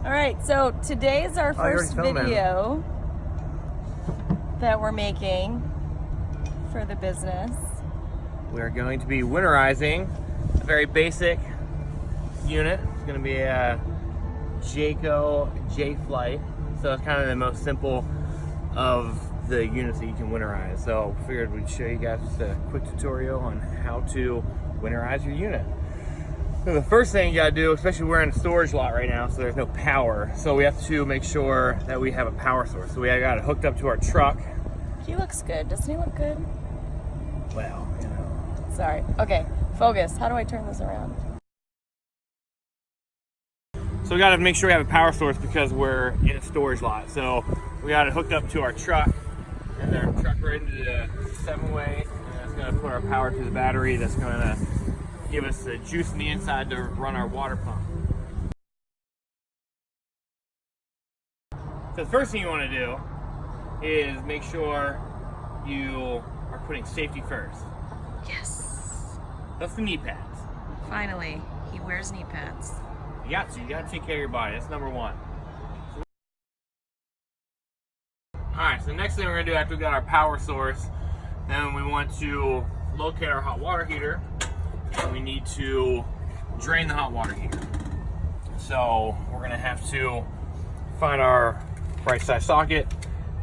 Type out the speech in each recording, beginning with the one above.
All right, so today is our first video that we're making for the business. We are going to be winterizing a very basic unit. It's going to be a Jayco Jayflight. So it's kind of the most simple of the units that you can winterize. So I figured we'd show you guys just a quick tutorial on how to winterize your unit. So the first thing you gotta do, especially we're in a storage lot right now, so there's no power. So we have to make sure that we have a power source. So we got it hooked up to our truck. He looks good. Doesn't he look good? Well, you know. Sorry. Okay, focus. How do I turn this around? So we gotta make sure we have a power source because we're in a storage lot. So we got it hooked up to our truck, and our truck right into the 7-way, and that's gonna put our power to the battery. That's gonna give us the juice in the inside to run our water pump. So the first thing you want to do is make sure you are putting safety first. Yes. That's the knee pads. Finally, he wears knee pads. You got to take care of your body. That's number one. Alright, so the next thing we're going to do after we got our power source, then we want to locate our hot water heater. And we need to drain the hot water heater. So we're going to have to find our right side socket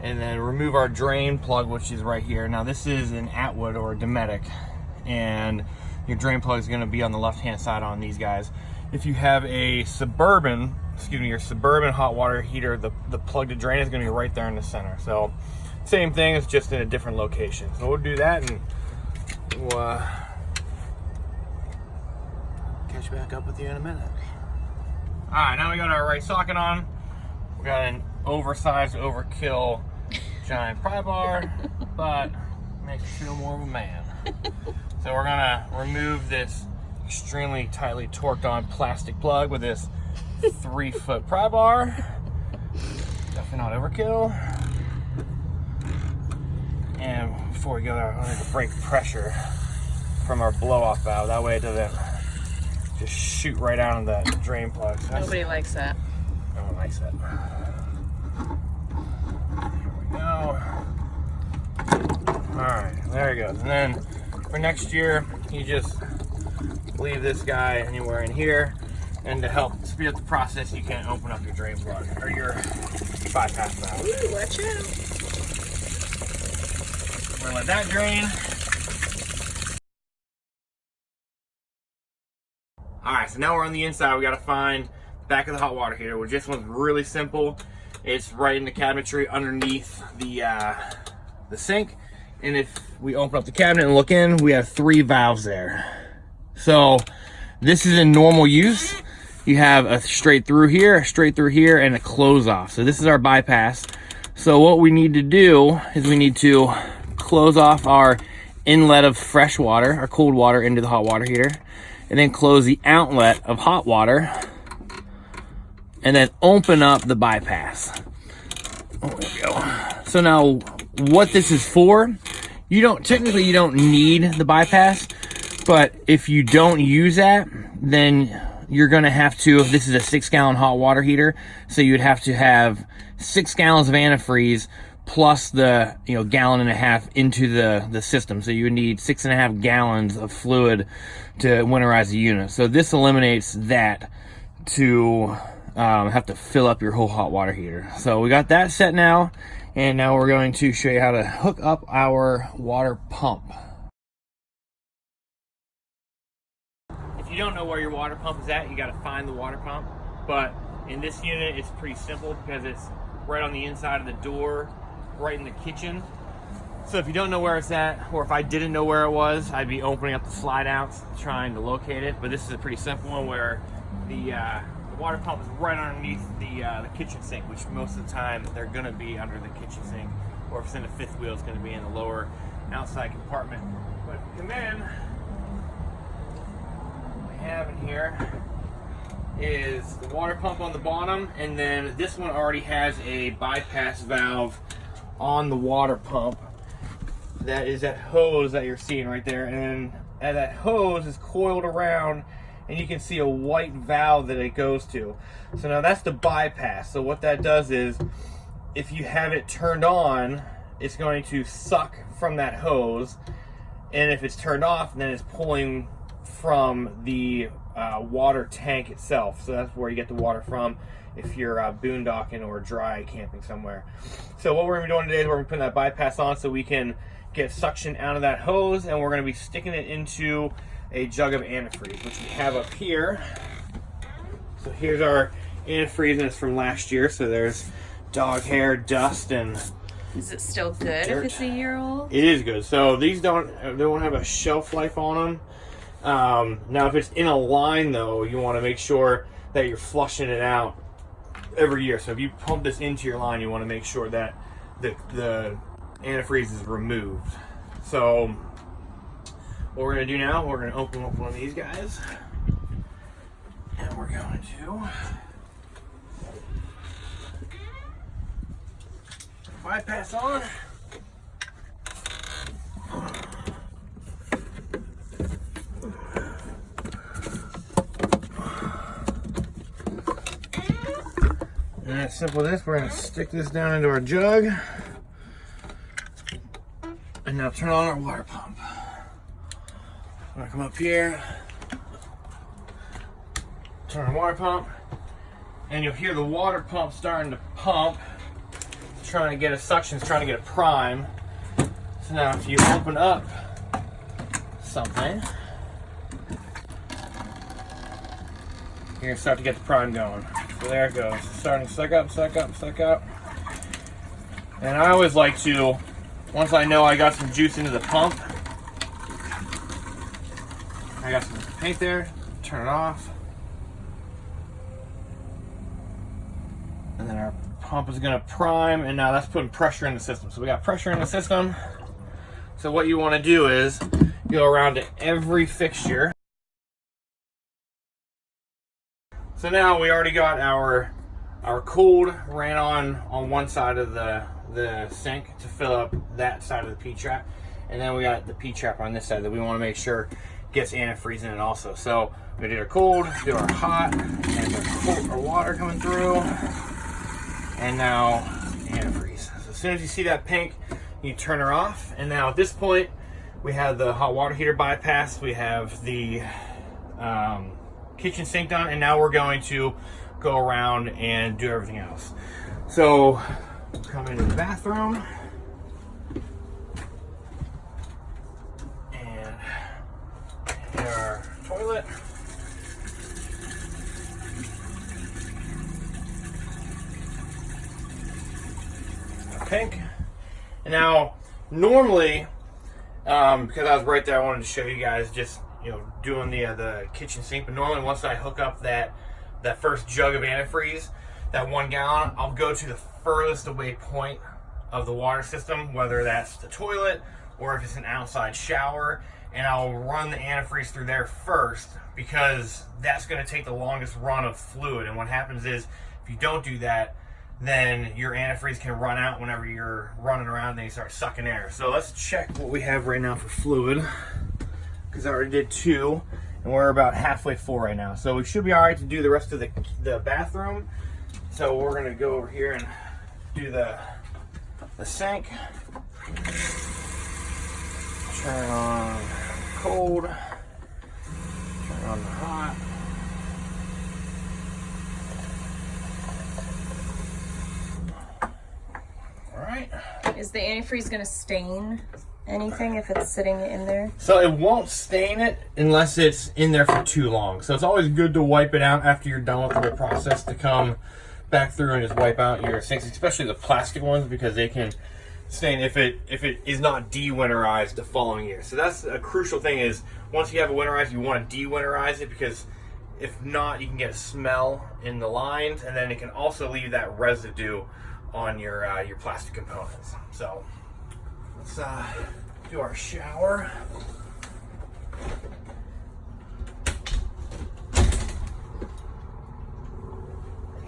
and then remove our drain plug, which is right here. Now this is an Atwood or a Dometic, and your drain plug is going to be on the left hand side on these guys. If you have a Suburban, your Suburban hot water heater, the plug to drain is going to be right there in the center. So same thing, it's just in a different location. So we'll do that and we'll catch back up with you in a minute. All right, now we got our right socket on. We got an oversized, overkill giant pry bar, but makes you feel more of a man. So we're gonna remove this extremely tightly torqued on plastic plug with this 3-foot pry bar. Definitely not overkill. And before we go there, I'm gonna break pressure from our blow-off valve. That way it doesn't just shoot right out of that drain plug. So nobody likes that. No one likes that. Here we go. Alright, there he goes. And then for next year, you just leave this guy anywhere in here. And to help speed up the process, you can open up your drain plug or your bypass valve. Ooh, watch out. We're gonna let that drain. Alright, so now we're on the inside. We gotta find the back of the hot water heater, which this one's really simple. It's right in the cabinetry underneath the sink. And if we open up the cabinet and look in, we have 3 valves there. So this is in normal use. You have a straight through here, and a close off. So this is our bypass. So what we need to do is we need to close off our inlet of fresh water, or cold water, into the hot water heater. And then close the outlet of hot water, and then open up the bypass. There we go. So now what this is for, technically you don't need the bypass, but if you don't use that, then you're gonna have to, this is a 6-gallon hot water heater, so you'd have to have 6 gallons of antifreeze plus the 1.5 gallons into the system. So you would need 6.5 gallons of fluid to winterize the unit. So this eliminates that to have to fill up your whole hot water heater. So we got that set now, and now we're going to show you how to hook up our water pump. If you don't know where your water pump is at, you got to find the water pump. But in this unit, it's pretty simple because it's right on the inside of the door, right in the kitchen. So if you don't know where it's at, or if I didn't know where it was, I'd be opening up the slide outs trying to locate it. But this is a pretty simple one where the water pump is right underneath the kitchen sink, which most of the time they're going to be under the kitchen sink, or if it's in the 5th wheel, it's going to be in the lower outside compartment. But if you come in, what we have in here is the water pump on the bottom, and then this one already has a bypass valve on the water pump. That is that hose that you're seeing right there, and that hose is coiled around and you can see a white valve that it goes to. So now that's the bypass. So what that does is, if you have it turned on, it's going to suck from that hose, and if it's turned off, then it's pulling from the water tank itself. So that's where you get the water from if you're boondocking or dry camping somewhere. So what we're going to be doing today is we're going to put that bypass on so we can get suction out of that hose, and we're going to be sticking it into a jug of antifreeze, which we have up here. So here's our antifreeze, and it's from last year. So there's dog hair, dust, and is it still good dirt. If it's a year old? It is good. So these don't have a shelf life on them. Now if it's in a line though, you want to make sure that you're flushing it out every year. So if you pump this into your line, you want to make sure that the antifreeze is removed. So what we're going to do now, we're going to open up one of these guys, and we're going to bypass on. And it's simple as this. We're going to stick this down into our jug. And now turn on our water pump. I'm going to come up here, turn on water pump, and you'll hear the water pump starting to pump, trying to get a suction, it's trying to get a prime. So now if you open up something, you're going to start to get the prime going. So there it goes. It's starting to suck up, suck up, suck up. And I always like to, once I know I got some juice into the pump, I got some paint there, turn it off. And then our pump is gonna prime, and now that's putting pressure in the system. So we got pressure in the system. So what you wanna do is go around to every fixture. So now we already got our cooled ran on one side of the sink to fill up that side of the P-trap. And then we got the P-trap on this side that we wanna make sure gets antifreeze in it also. So we did our cold, do our hot, and our water coming through, and now antifreeze. So as soon as you see that pink, you turn her off. And now at this point, we have the hot water heater bypass, we have the kitchen sink done, and now we're going to go around and do everything else. So come into the bathroom. Our toilet. Our pink. And now, normally, because I was right there, I wanted to show you guys just, doing the kitchen sink. But normally, once I hook up that first jug of antifreeze, that 1 gallon, I'll go to the furthest away point of the water system, whether that's the toilet or if it's an outside shower, and I'll run the antifreeze through there first, because that's going to take the longest run of fluid. And what happens is, if you don't do that, then your antifreeze can run out whenever you're running around and then you start sucking air. So let's check what we have right now for fluid, because I already did 2, and we're about halfway full right now. So we should be all right to do the rest of the bathroom. So we're going to go over here and do the sink. Turn on cold, turn on the hot. All right. Is the antifreeze going to stain anything if it's sitting in there? So it won't stain it unless it's in there for too long. So it's always good to wipe it out after you're done with the whole process, to come back through and just wipe out your sinks, especially the plastic ones, because they can stain if it is not de-winterized the following year. So that's a crucial thing, is once you have a winterize, you want to de-winterize it, because if not, you can get a smell in the lines, and then it can also leave that residue on your plastic components. So let's do our shower.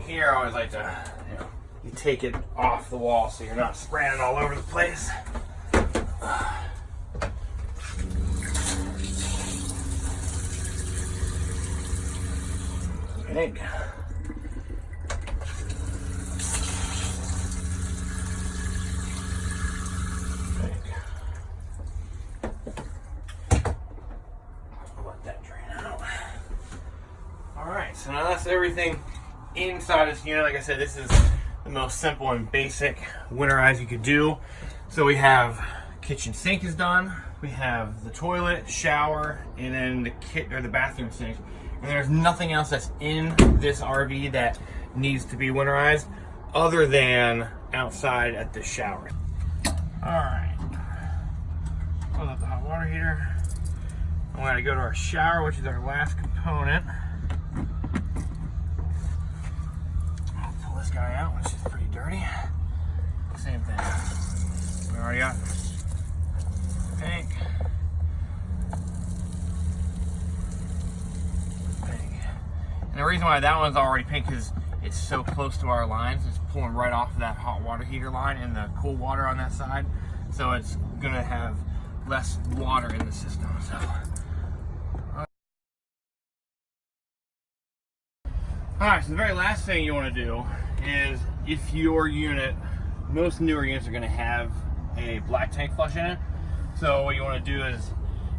Here I always like to, you take it off the wall so you're not spraying it all over the place. Pig. Let that drain out. Alright, so now that's everything inside this unit. Like I said, this is the most simple and basic winterize you could do. So we have kitchen sink is done. We have the toilet, shower, and then the bathroom sink. And there's nothing else that's in this RV that needs to be winterized other than outside at the shower. Alright. Close up the hot water heater. I'm going to go to our shower, which is our last component. I'll pull this guy out, which is pretty dirty. Same thing. We already got tank. And the reason why that one's already pink is it's so close to our lines. It's pulling right off of that hot water heater line and the cool water on that side. So it's going to have less water in the system. So. Alright, so the very last thing you want to do is if your unit, most newer units are going to have a black tank flush in it. So what you want to do is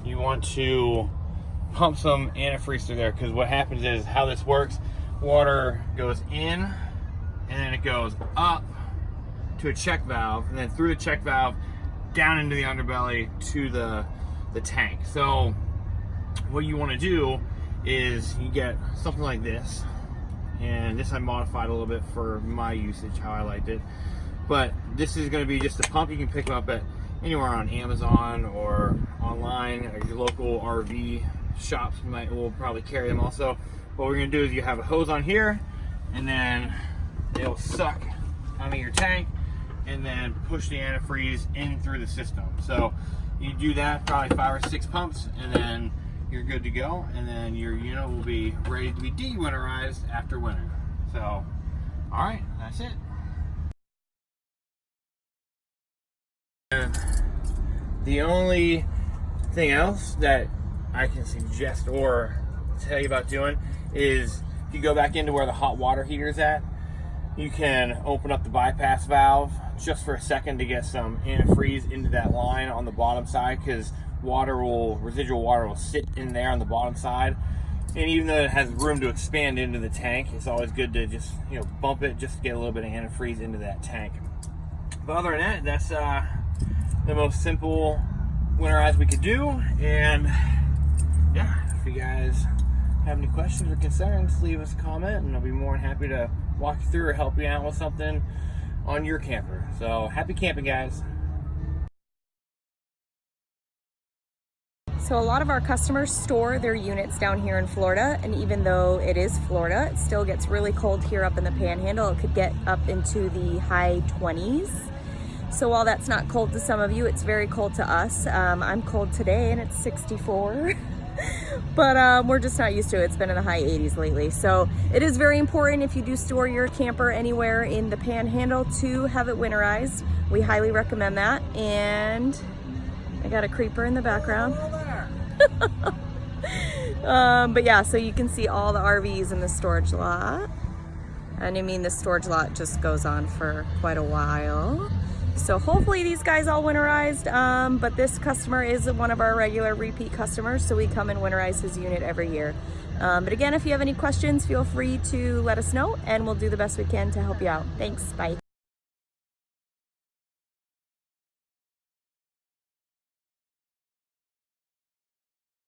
you want to pump some antifreeze through there, because what happens is how this works, water goes in and then it goes up to a check valve and then through the check valve down into the underbelly to the tank. So what you want to do is you get something like this, and this I modified a little bit for my usage, how I liked it. But this is going to be just a pump. You can pick them up at anywhere on Amazon or online, or your local RV shops will probably carry them also. What we're going to do is you have a hose on here, and then it'll suck out of your tank and then push the antifreeze in through the system. So you do that probably 5 or 6 pumps, and then you're good to go, and then your unit will be ready to be de-winterized after winter. So, alright, that's it. The only thing else that I can suggest or tell you about doing is if you go back into where the hot water heater is at, you can open up the bypass valve just for a second to get some antifreeze into that line on the bottom side, because residual water will sit in there on the bottom side. And even though it has room to expand into the tank, it's always good to just, bump it just to get a little bit of antifreeze into that tank. But other than that, that's the most simple winterize we could do. And yeah, if you guys have any questions or concerns, leave us a comment and I'll be more than happy to walk you through or help you out with something on your camper. So happy camping, guys. So a lot of our customers store their units down here in Florida, and even though it is Florida, it still gets really cold here up in the Panhandle. It could get up into the high 20s. So while that's not cold to some of you, it's very cold to us. I'm cold today and it's 64, but we're just not used to it. It's been in the high 80s lately. So it is very important, if you do store your camper anywhere in the Panhandle, to have it winterized. We highly recommend that. And I got a creeper in the background. But yeah, so you can see all the RVs in the storage lot. And I mean, the storage lot just goes on for quite a while. So hopefully these guys all winterized, but this customer is one of our regular repeat customers, so we come and winterize his unit every year. But again, if you have any questions, feel free to let us know and we'll do the best we can to help you out. Thanks, bye.